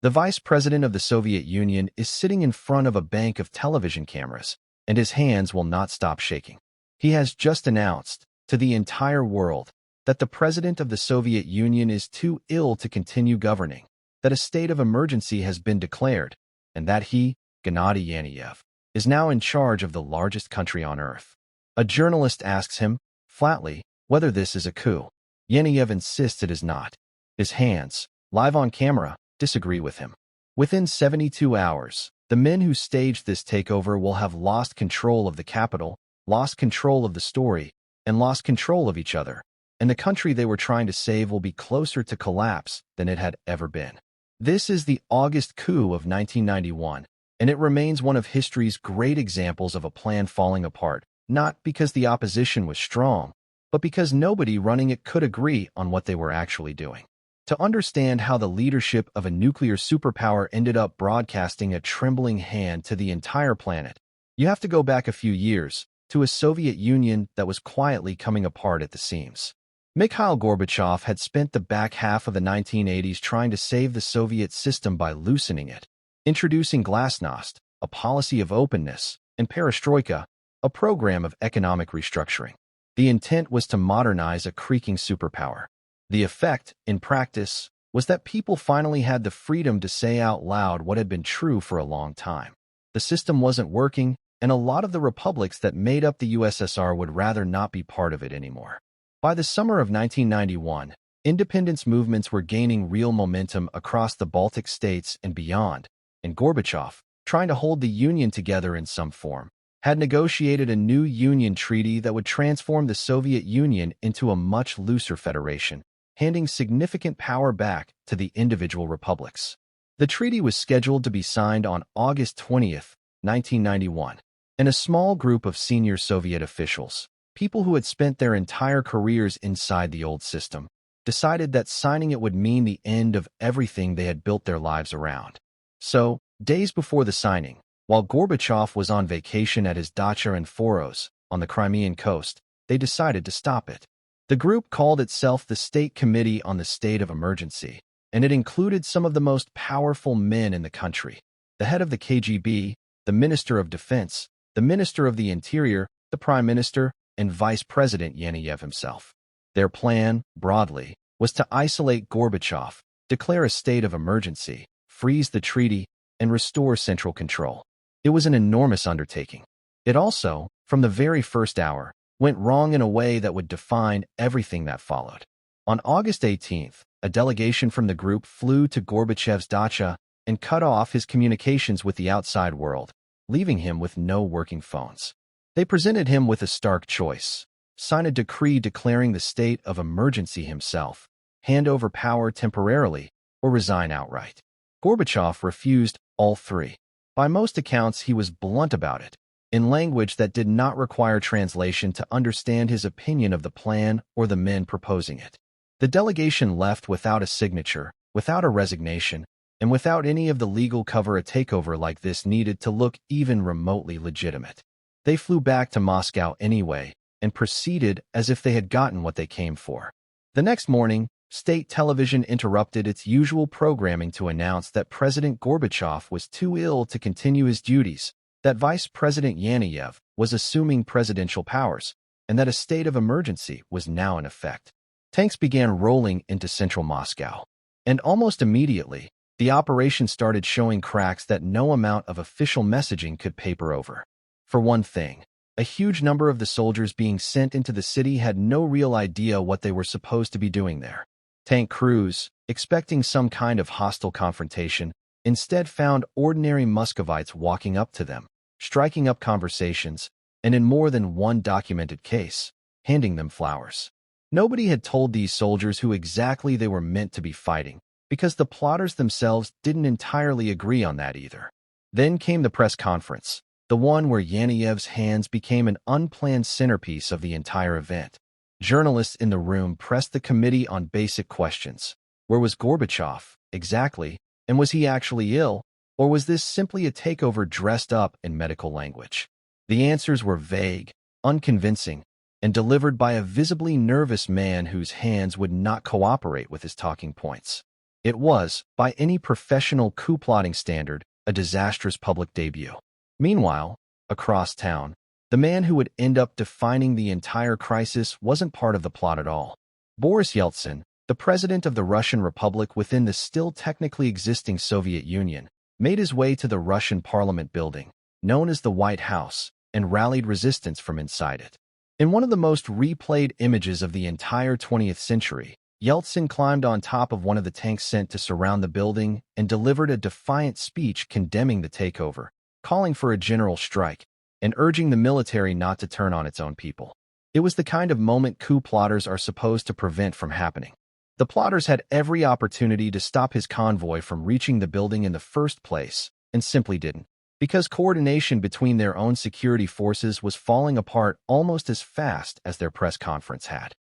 The vice president of the Soviet Union is sitting in front of a bank of television cameras, and his hands will not stop shaking. He has just announced to the entire world that the president of the Soviet Union is too ill to continue governing, that a state of emergency has been declared, and that he, Gennady Yaneyev, is now in charge of the largest country on earth. A journalist asks him, flatly, whether this is a coup. Yaneyev insists it is not. His hands, live on camera, disagree with him. Within 72 hours, the men who staged this takeover will have lost control of the capital, lost control of the story, and lost control of each other, and the country they were trying to save will be closer to collapse than it had ever been. This is the August Coup of 1991, and it remains one of history's great examples of a plan falling apart, not because the opposition was strong, but because nobody running it could agree on what they were actually doing. To understand how the leadership of a nuclear superpower ended up broadcasting a trembling hand to the entire planet, you have to go back a few years to a Soviet Union that was quietly coming apart at the seams. Mikhail Gorbachev had spent the back half of the 1980s trying to save the Soviet system by loosening it, introducing glasnost, a policy of openness, and perestroika, a program of economic restructuring. The intent was to modernize a creaking superpower. The effect, in practice, was that people finally had the freedom to say out loud what had been true for a long time. The system wasn't working, and a lot of the republics that made up the USSR would rather not be part of it anymore. By the summer of 1991, independence movements were gaining real momentum across the Baltic states and beyond, and Gorbachev, trying to hold the Union together in some form, had negotiated a new Union treaty that would transform the Soviet Union into a much looser federation, handing significant power back to the individual republics. The treaty was scheduled to be signed on August 20th, 1991, and a small group of senior Soviet officials, people who had spent their entire careers inside the old system, decided that signing it would mean the end of everything they had built their lives around. So, days before the signing, while Gorbachev was on vacation at his dacha in Foros, on the Crimean coast, they decided to stop it. The group called itself the State Committee on the State of Emergency, and it included some of the most powerful men in the country: the head of the KGB, the Minister of Defense, the Minister of the Interior, the Prime Minister, and Vice President Yaneyev himself. Their plan, broadly, was to isolate Gorbachev, declare a state of emergency, freeze the treaty, and restore central control. It was an enormous undertaking. It also, from the very first hour, went wrong in a way that would define everything that followed. On August 18th, a delegation from the group flew to Gorbachev's dacha and cut off his communications with the outside world, leaving him with no working phones. They presented him with a stark choice: sign a decree declaring the state of emergency himself, hand over power temporarily, or resign outright. Gorbachev refused all three. By most accounts, he was blunt about it, in language that did not require translation to understand his opinion of the plan or the men proposing it. The delegation left without a signature, without a resignation, and without any of the legal cover a takeover like this needed to look even remotely legitimate. They flew back to Moscow anyway and proceeded as if they had gotten what they came for. The next morning, state television interrupted its usual programming to announce that President Gorbachev was too ill to continue his duties, that Vice President Yaneyev was assuming presidential powers, and that a state of emergency was now in effect. Tanks began rolling into central Moscow, and almost immediately, the operation started showing cracks that no amount of official messaging could paper over. For one thing, a huge number of the soldiers being sent into the city had no real idea what they were supposed to be doing there. Tank crews, expecting some kind of hostile confrontation, instead found ordinary Muscovites walking up to them, striking up conversations, and in more than one documented case, handing them flowers. Nobody had told these soldiers who exactly they were meant to be fighting, because the plotters themselves didn't entirely agree on that either. Then came the press conference, the one where Yaneyev's hands became an unplanned centerpiece of the entire event. Journalists in the room pressed the committee on basic questions. Where was Gorbachev, exactly, and was he actually ill, or was this simply a takeover dressed up in medical language? The answers were vague, unconvincing, and delivered by a visibly nervous man whose hands would not cooperate with his talking points. It was, by any professional coup plotting standard, a disastrous public debut. Meanwhile, across town, the man who would end up defining the entire crisis wasn't part of the plot at all. Boris Yeltsin, the president of the Russian Republic within the still technically existing Soviet Union, made his way to the Russian parliament building, known as the White House, and rallied resistance from inside it. In one of the most replayed images of the entire 20th century, Yeltsin climbed on top of one of the tanks sent to surround the building and delivered a defiant speech condemning the takeover, calling for a general strike, and urging the military not to turn on its own people. It was the kind of moment coup plotters are supposed to prevent from happening. The plotters had every opportunity to stop his convoy from reaching the building in the first place, and simply didn't, because coordination between their own security forces was falling apart almost as fast as their press conference had.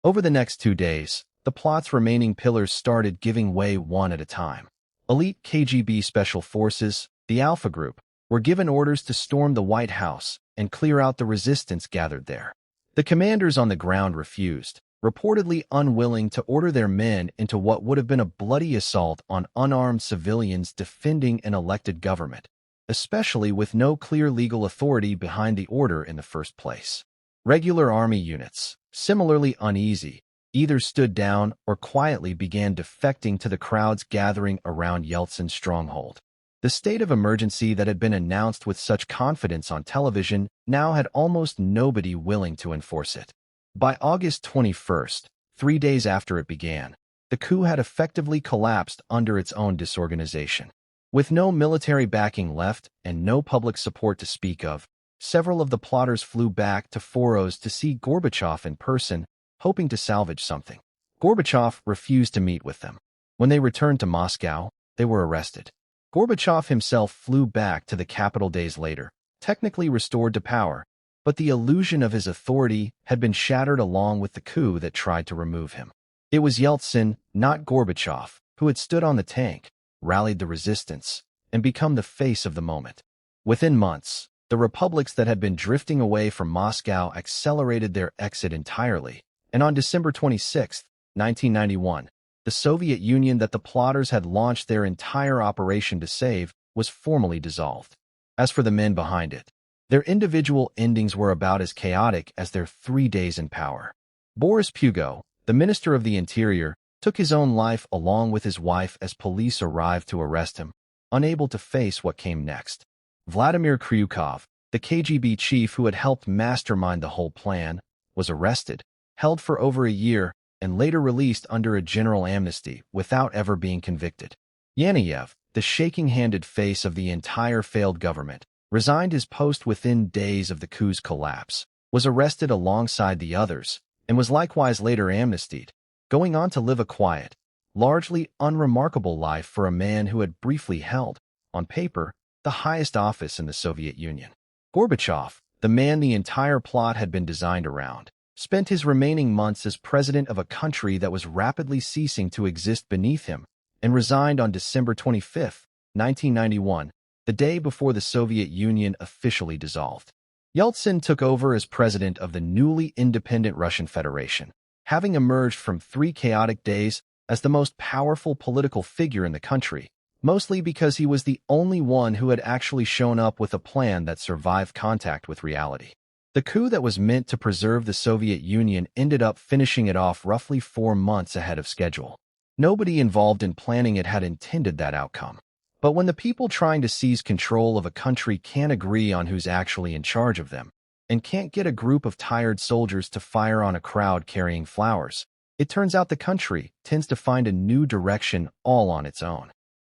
Over the next 2 days, the plot's remaining pillars started giving way one at a time. Elite KGB special forces, the Alpha Group, were given orders to storm the White House and clear out the resistance gathered there. The commanders on the ground refused, reportedly unwilling to order their men into what would have been a bloody assault on unarmed civilians defending an elected government, especially with no clear legal authority behind the order in the first place. Regular army units, similarly uneasy, either stood down or quietly began defecting to the crowds gathering around Yeltsin's stronghold. The state of emergency that had been announced with such confidence on television now had almost nobody willing to enforce it. By August 21st, 3 days after it began, the coup had effectively collapsed under its own disorganization. With no military backing left and no public support to speak of, several of the plotters flew back to Foros to see Gorbachev in person, hoping to salvage something. Gorbachev refused to meet with them. When they returned to Moscow, they were arrested. Gorbachev himself flew back to the capital days later, technically restored to power, but the illusion of his authority had been shattered along with the coup that tried to remove him. It was Yeltsin, not Gorbachev, who had stood on the tank, rallied the resistance, and become the face of the moment. Within months, the republics that had been drifting away from Moscow accelerated their exit entirely, and on December 26, 1991, the Soviet Union that the plotters had launched their entire operation to save was formally dissolved. As for the men behind it, their individual endings were about as chaotic as their 3 days in power. Boris Pugo, the Minister of the Interior, took his own life along with his wife as police arrived to arrest him, unable to face what came next. Vladimir Kryukov, the KGB chief who had helped mastermind the whole plan, was arrested, held for over a year, and later released under a general amnesty without ever being convicted. Yanayev, the shaking-handed face of the entire failed government, resigned his post within days of the coup's collapse, was arrested alongside the others, and was likewise later amnestied, going on to live a quiet, largely unremarkable life for a man who had briefly held, on paper, the highest office in the Soviet Union. Gorbachev, the man the entire plot had been designed around, spent his remaining months as president of a country that was rapidly ceasing to exist beneath him, and resigned on December 25, 1991, the day before the Soviet Union officially dissolved. Yeltsin took over as president of the newly independent Russian Federation, having emerged from 3 chaotic days as the most powerful political figure in the country, mostly because he was the only one who had actually shown up with a plan that survived contact with reality. The coup that was meant to preserve the Soviet Union ended up finishing it off roughly 4 months ahead of schedule. Nobody involved in planning it had intended that outcome. But when the people trying to seize control of a country can't agree on who's actually in charge of them, and can't get a group of tired soldiers to fire on a crowd carrying flowers, it turns out the country tends to find a new direction all on its own.